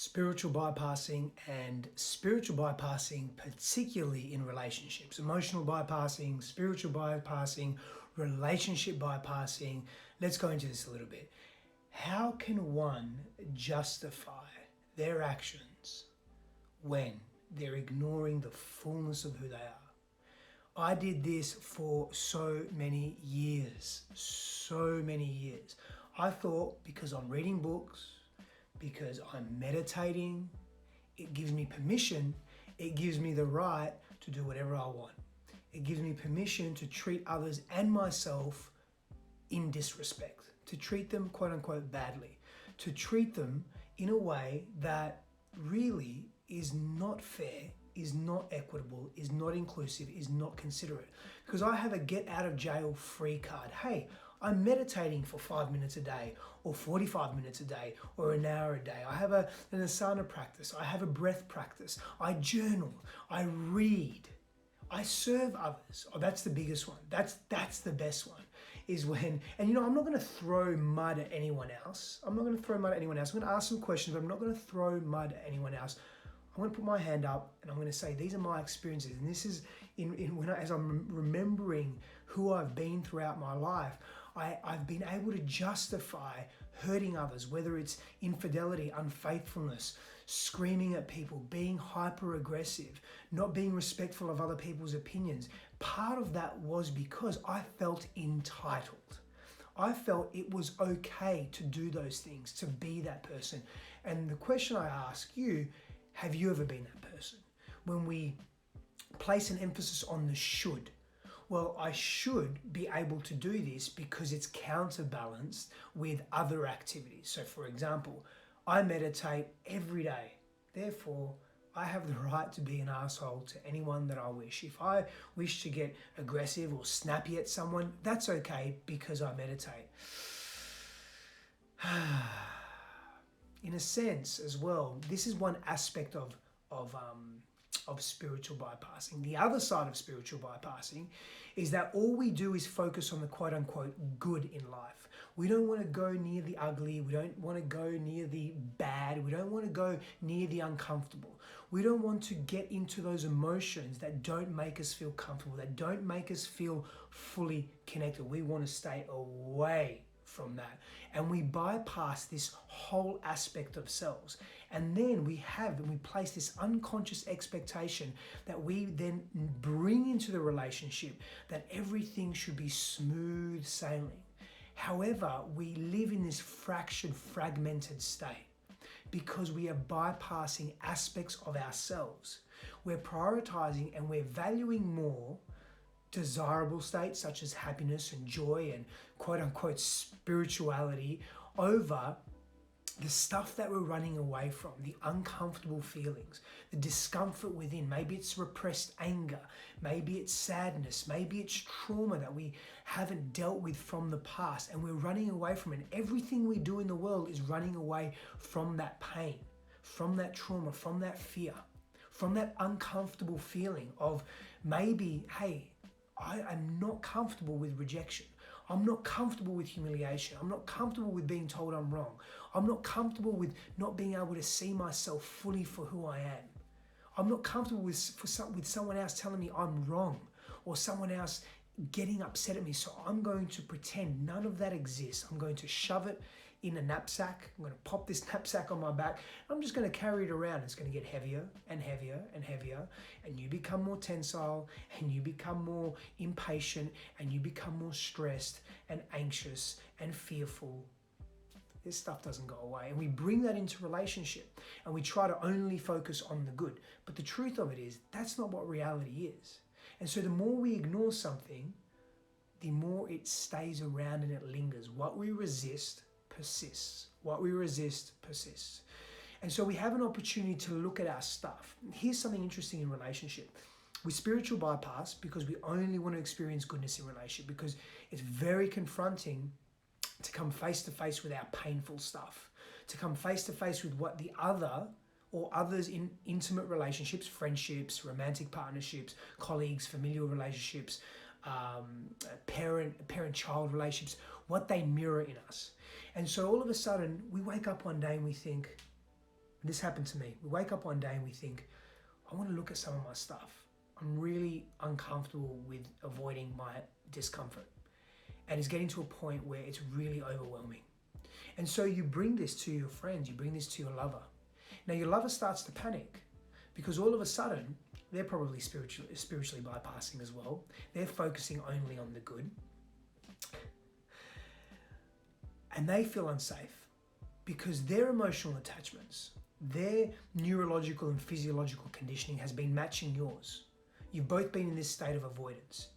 spiritual bypassing and spiritual bypassing, particularly in relationships. Emotional bypassing, spiritual bypassing, relationship bypassing. Let's go into this a little bit. How can one justify their actions when they're ignoring the fullness of who they are? I did this for so many years. I thought because I'm reading books, because I'm meditating, it gives me permission, it gives me the right to do whatever I want. It gives me permission to treat others and myself in disrespect, to treat them quote unquote badly, to treat them in a way that really is not fair, is not equitable, is not inclusive, is not considerate. Because I have a get out of jail free card. Hey, I'm meditating for 5 minutes a day or 45 minutes a day or an hour a day. I have an asana practice. I have a breath practice. I journal. I read. I serve others. Oh, that's the biggest one. That's the best one. Is when, and I'm not going to throw mud at anyone else. I'm going to ask some questions, but I'm not going to throw mud at anyone else. I'm going to put my hand up and I'm going to say, these are my experiences. And this is as I'm remembering who I've been throughout my life, I've been able to justify hurting others, whether it's infidelity, unfaithfulness, screaming at people, being hyper aggressive, not being respectful of other people's opinions. Part of that was because I felt entitled. I felt it was okay to do those things, to be that person. And the question I ask you, have you ever been that person? When we place an emphasis on the should, well, I should be able to do this because it's counterbalanced with other activities. So for example, I meditate every day. Therefore, I have the right to be an asshole to anyone that I wish. If I wish to get aggressive or snappy at someone, that's okay because I meditate. In a sense as well, this is one aspect of spiritual bypassing. The other side of spiritual bypassing is that all we do is focus on the quote unquote good in life. We don't want to go near the ugly. We don't want to go near the bad. We don't want to go near the uncomfortable. We don't want to get into those emotions that don't make us feel comfortable, that don't make us feel fully connected. We want to stay away from that. And we bypass this whole aspect of selves. And then we place this unconscious expectation that we then bring into the relationship, that everything should be smooth sailing. However, we live in this fragmented state because we are bypassing aspects of ourselves. We're prioritizing and we're valuing more desirable states such as happiness and joy and quote unquote spirituality over the stuff that we're running away from, the uncomfortable feelings, the discomfort within. Maybe it's repressed anger, maybe it's sadness, maybe it's trauma that we haven't dealt with from the past and we're running away from it. Everything we do in the world is running away from that pain, from that trauma, from that fear, from that uncomfortable feeling of maybe, hey, I am not comfortable with rejection. I'm not comfortable with humiliation. I'm not comfortable with being told I'm wrong. I'm not comfortable with not being able to see myself fully for who I am. I'm not comfortable with someone else telling me I'm wrong or someone else getting upset at me. So I'm going to pretend none of that exists. I'm going to shove it in a knapsack. I'm going to pop this knapsack on my back. I'm just going to carry it around. It's going to get heavier and heavier and heavier. And you become more tensile and you become more impatient and you become more stressed and anxious and fearful. This stuff doesn't go away. And we bring that into relationship and we try to only focus on the good. But the truth of it is that's not what reality is. And so the more we ignore something, the more it stays around and it lingers. What we resist persists. What we resist persists. And so we have an opportunity to look at our stuff. Here's something interesting in relationship. We spiritual bypass because we only want to experience goodness in relationship, because it's very confronting to come face to face with our painful stuff, to come face to face with what the other or others in intimate relationships, friendships, romantic partnerships, colleagues, familial relationships, parent-child relationships, what they mirror in us. And so all of a sudden we wake up one day and we think, This happened to me. We wake up one day and we think, I want to look at some of my stuff. I'm really uncomfortable with avoiding my discomfort. And it's getting to a point where it's really overwhelming. And so you bring this to your friends, you bring this to your lover. Now your lover starts to panic because all of a sudden, they're probably spiritually bypassing as well. They're focusing only on the good. And they feel unsafe because their emotional attachments, their neurological and physiological conditioning has been matching yours. You've both been in this state of avoidance.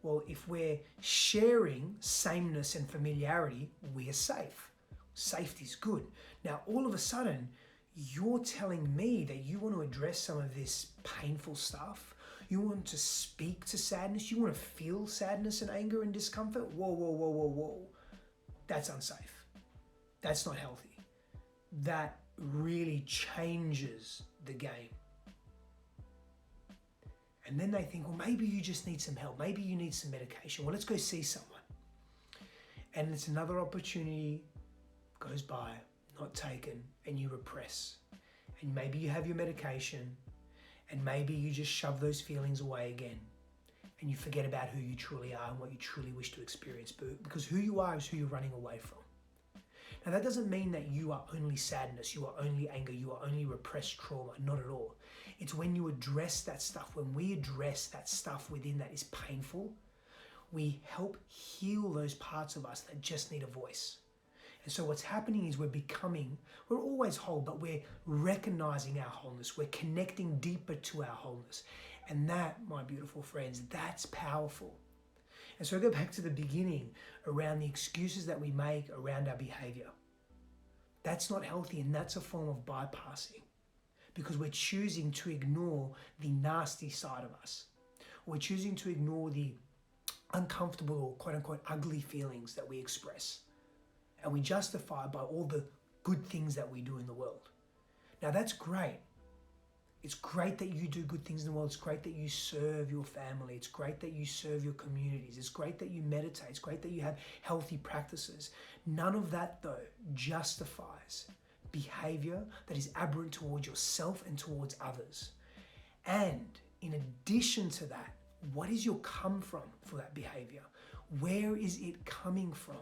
Well, if we're sharing sameness and familiarity, we are safe. Safety is good. Now, all of a sudden, you're telling me that you want to address some of this painful stuff. You want to speak to sadness. You want to feel sadness and anger and discomfort. Whoa, whoa, whoa, whoa, whoa. That's unsafe. That's not healthy. That really changes the game. And then they think, well, maybe you just need some help. Maybe you need some medication. Well, let's go see someone. And it's another opportunity goes by, not taken, and you repress. And maybe you have your medication, and maybe you just shove those feelings away again. And you forget about who you truly are and what you truly wish to experience. Because who you are is who you're running away from. Now, that doesn't mean that you are only sadness, you are only anger, you are only repressed trauma. Not at all. It's when you address that stuff, when we address that stuff within that is painful, we help heal those parts of us that just need a voice. And so what's happening is we're always whole, but we're recognizing our wholeness. We're connecting deeper to our wholeness. And that, my beautiful friends, that's powerful. And so I go back to the beginning around the excuses that we make around our behavior. That's not healthy, and that's a form of bypassing because we're choosing to ignore the nasty side of us. We're choosing to ignore the uncomfortable or quote unquote ugly feelings that we express. And we justify by all the good things that we do in the world. Now that's great. It's great that you do good things in the world. It's great that you serve your family. It's great that you serve your communities. It's great that you meditate. It's great that you have healthy practices. None of that, though, justifies behavior that is aberrant towards yourself and towards others. And in addition to that, what is your come from for that behavior? Where is it coming from?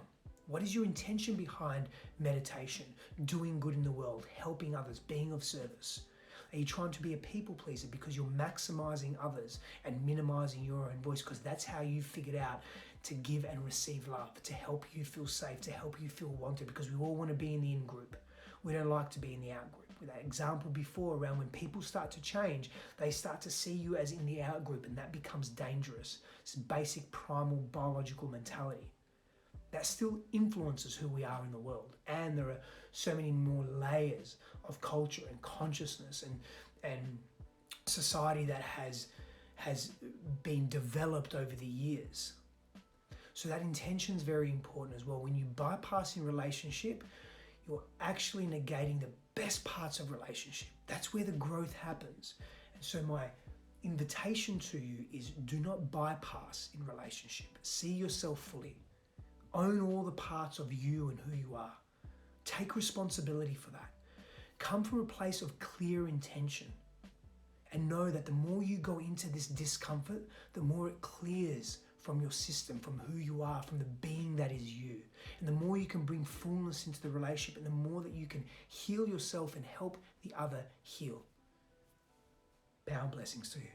What is your intention behind meditation, doing good in the world, helping others, being of service? Are you trying to be a people pleaser because you're maximizing others and minimizing your own voice because that's how you figured out to give and receive love, to help you feel safe, to help you feel wanted, because we all want to be in the in group. We don't like to be in the out group. With that example before around when people start to change, they start to see you as in the out group, and that becomes dangerous. It's basic primal biological mentality. That still influences who we are in the world. And there are so many more layers of culture and consciousness and society that has been developed over the years. So that intention is very important as well. When you bypass in relationship, you're actually negating the best parts of relationship. That's where the growth happens. And so my invitation to you is do not bypass in relationship. See yourself fully. Own all the parts of you and who you are. Take responsibility for that. Come from a place of clear intention and know that the more you go into this discomfort, the more it clears from your system, from who you are, from the being that is you. And the more you can bring fullness into the relationship and the more that you can heal yourself and help the other heal. Power and blessings to you.